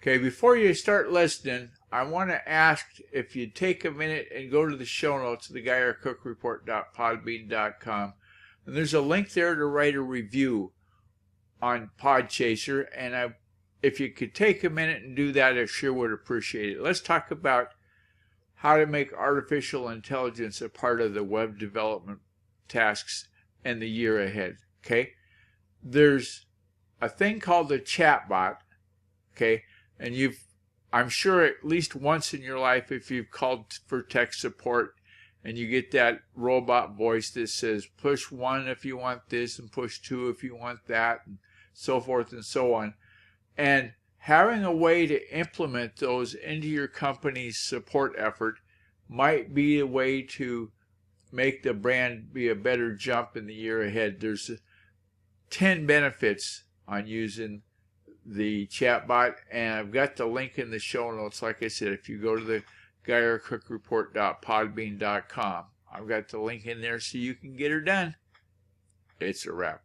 Okay, before you start listening, I want to ask if you'd take a minute and go to the show notes of the GuyerCookReport.podbean.com. And there's a link there to write a review on Podchaser. And if you could take a minute and do that, I sure would appreciate it. Let's talk about how to make artificial intelligence a part of the web development tasks in the year ahead. Okay, there's a thing called the chatbot. Okay, and I'm sure at least once in your life, if you've called for tech support and you get that robot voice that says push 1 if you want this and push 2 if you want that, and so forth and so on. And having a way to implement those into your company's support effort might be a way to make the brand be a better jump in the year ahead. There's 10 benefits on using the chatbot, and I've got the link in the show notes. Like I said, if you go to the GuyerCookReport.podbean.com, I've got the link in there so you can get her done. It's a wrap.